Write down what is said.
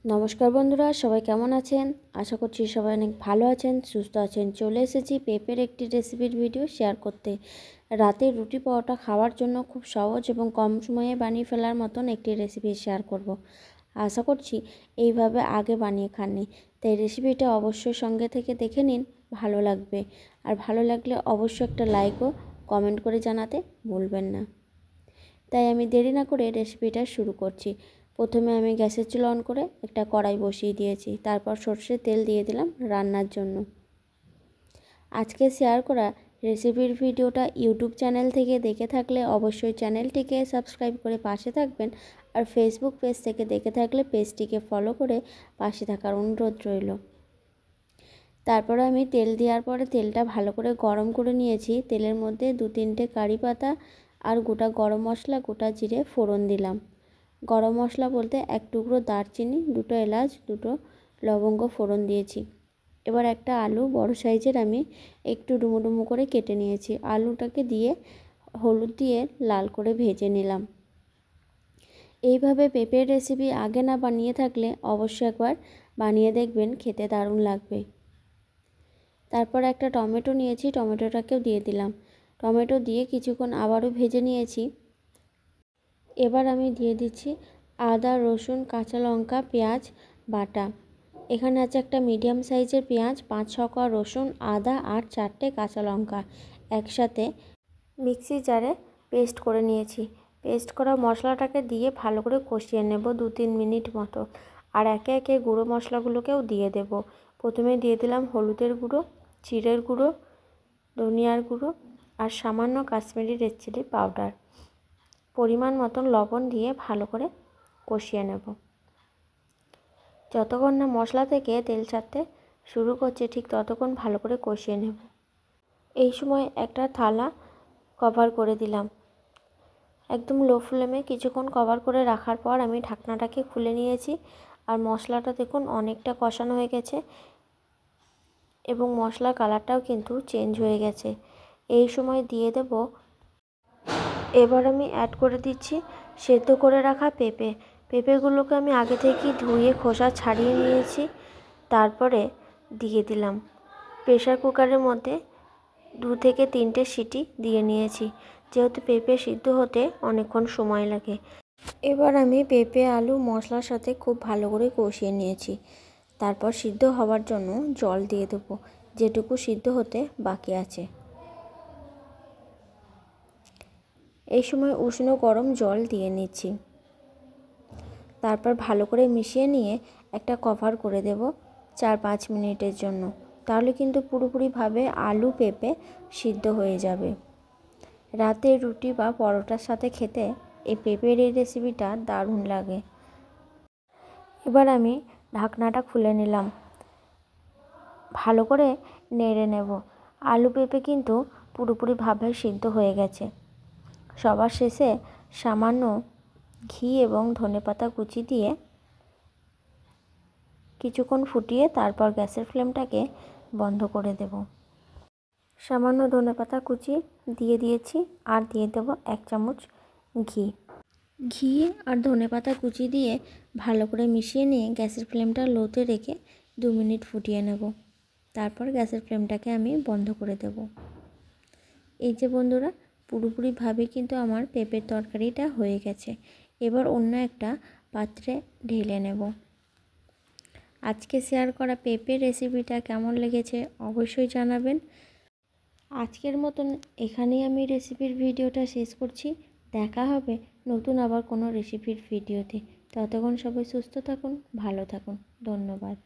নমস্কার বন্ধুরা, সবাই কেমন আছেন? আশা করছি সবাই অনেক ভালো আছেন, সুস্থ আছেন। চলে এসেছি পেঁপের একটি রেসিপির ভিডিও শেয়ার করতে। রাতে রুটি পরোটা খাওয়ার জন্য খুব সহজ এবং কম সময়ে বানিয়ে ফেলার মতন একটি রেসিপি শেয়ার করব। আশা করছি এইভাবে আগে বানিয়ে খাননি, তাই রেসিপিটা অবশ্যই সঙ্গে থেকে দেখে নিন, ভালো লাগবে। আর ভালো লাগলে অবশ্যই একটা লাইক ও কমেন্ট করে জানাতে ভুলবেন না। তাই আমি দেরি না করে রেসিপিটা শুরু করছি। প্রথমে আমি গ্যাসের চুলা অন করে একটা কড়াই বসিয়ে দিয়েছি, তারপর সরষের তেল দিয়ে দিলাম রান্নার জন্য। আজকে শেয়ার করা রেসিপির ভিডিওটা ইউটিউব চ্যানেল থেকে দেখে থাকলে অবশ্যই চ্যানেলটিকে সাবস্ক্রাইব করে পাশে থাকবেন, আর ফেসবুক পেজ থেকে দেখে থাকলে পেজটিকে ফলো করে পাশে থাকার অনুরোধ রইল। তারপরে আমি তেল দেওয়ার পরে তেলটা ভালো করে গরম করে নিয়েছি। তেলের মধ্যে 2-3টে কারি পাতা আর গোটা গরম মশলা, গোটা জিরে ফোড়ন দিলাম। গরম মশলা বলতে 1 টুকরো দারচিনি, 2টো এলাচ, 2টো লবঙ্গ ফোড়ন দিয়েছি। এবার একটা আলু বড় সাইজের আমি একটু ডুমো ডুমো করে কেটে নিয়েছি। আলুটাকে দিয়ে হলুদ দিয়ে লাল করে ভেজে নিলাম। এইভাবে পেঁপের রেসিপি আগে না বানিয়ে থাকলে অবশ্যই একবার বানিয়ে দেখবেন, খেতে দারুণ লাগবে। তারপর একটা টমেটো নিয়েছি, টমেটোটাকেও দিয়ে দিলাম। টমেটো দিয়ে কিছুক্ষণ আবারও ভেজে নিয়েছি। এবার আমি দিয়ে দিচ্ছি আদা, রসুন, কাঁচা লঙ্কা, পেঁয়াজ বাটা। এখানে আছে একটা মিডিয়াম সাইজের পেঁয়াজ, 5-6 কোয়া রসুন, আদা আর 4টে কাঁচা লঙ্কা একসাথে মিক্সি জারে পেস্ট করে নিয়েছি। পেস্ট করা মশলাটাকে দিয়ে ভালো করে কষিয়ে নেব 2-3 মিনিট মতো। আর একে একে গুঁড়ো মশলাগুলোকেও দিয়ে দেব। প্রথমে দিয়ে দিলাম হলুদের গুঁড়ো, জিরের গুঁড়ো, ধনিয়ার গুঁড়ো আর সামান্য কাশ্মীরি রেড চিলি পাউডার। পরিমাণ মতন লবণ দিয়ে ভালো করে কষিয়ে নেব। যতক্ষণ না মশলা থেকে তেল ছাড়তে শুরু করছে ঠিক ততক্ষণ ভালো করে কষিয়ে নেব। এই সময় একটা থালা কভার করে দিলাম। একদম লো ফ্লেমে কিছুক্ষণ কভার করে রাখার পর আমি ঢাকনাটাকে খুলে নিয়েছি। আর মশলাটা দেখুন অনেকটা কষানো হয়ে গেছে এবং মশলার কালারটাও কিন্তু চেঞ্জ হয়ে গেছে। এই সময় দিয়ে দেব, এবার আমি অ্যাড করে দিচ্ছি সেদ্ধ করে রাখা পেঁপে। পেঁপেগুলোকে আমি আগে থেকেই ধুয়ে খোসা ছাড়িয়ে নিয়েছি। তারপরে দিয়ে দিলাম। প্রেসার কুকারের মধ্যে 2 থেকে 3টে সিটি দিয়ে নিয়েছি, যেহেতু পেঁপে সিদ্ধ হতে অনেকক্ষণ সময় লাগে। এবার আমি পেঁপে আলু মশলার সাথে খুব ভালো করে কষিয়ে নিয়েছি। তারপর সিদ্ধ হওয়ার জন্য জল দিয়ে দেবো, যেটুকু সিদ্ধ হতে বাকি আছে। এই সময় উষ্ণ গরম জল দিয়ে নিচ্ছি। তারপর ভালো করে মিশিয়ে নিয়ে একটা কভার করে দেব 4-5 মিনিটের জন্য। তাহলে কিন্তু পুরোপুরিভাবে আলু পেঁপে সিদ্ধ হয়ে যাবে। রাতে রুটি বা পরোটার সাথে খেতে এই পেঁপের এই রেসিপিটা দারুণ লাগে। এবার আমি ঢাকনাটা খুলে নিলাম, ভালো করে নেড়ে নেব। আলু পেঁপে কিন্তু পুরোপুরিভাবে সিদ্ধ হয়ে গেছে। সবার শেষে সামান্য ঘি এবং ধনেপাতা কুচি দিয়ে কিছুক্ষণ ফুটিয়ে তারপর গ্যাসের ফ্লেমটাকে বন্ধ করে দেব। সামান্য ধনেপাতা কুচি দিয়ে দিয়েছি আর দিয়ে দেব 1 চামচ ঘি। ঘি আর ধনেপাতা কুচি দিয়ে ভালো করে মিশিয়ে নিয়ে গ্যাসের ফ্লেমটা লোতে রেখে 2 মিনিট ফুটিয়ে নেব। তারপর গ্যাসের ফ্লেমটাকে আমি বন্ধ করে দেব। এই যে বন্ধুরা, পুরোপুরিভাবে কিন্তু আমার পেঁপের তরকারিটা হয়ে গেছে। এবার অন্য একটা পাত্রে ঢেলে নেব। আজকে শেয়ার করা পেঁপের রেসিপিটা কেমন লেগেছে অবশ্যই জানাবেন। আজকের মতন এখানেই আমি রেসিপির ভিডিওটা শেষ করছি। দেখা হবে নতুন আবার কোনো রেসিপির ভিডিওতে। ততক্ষণ সবাই সুস্থ থাকুন, ভালো থাকুন। ধন্যবাদ।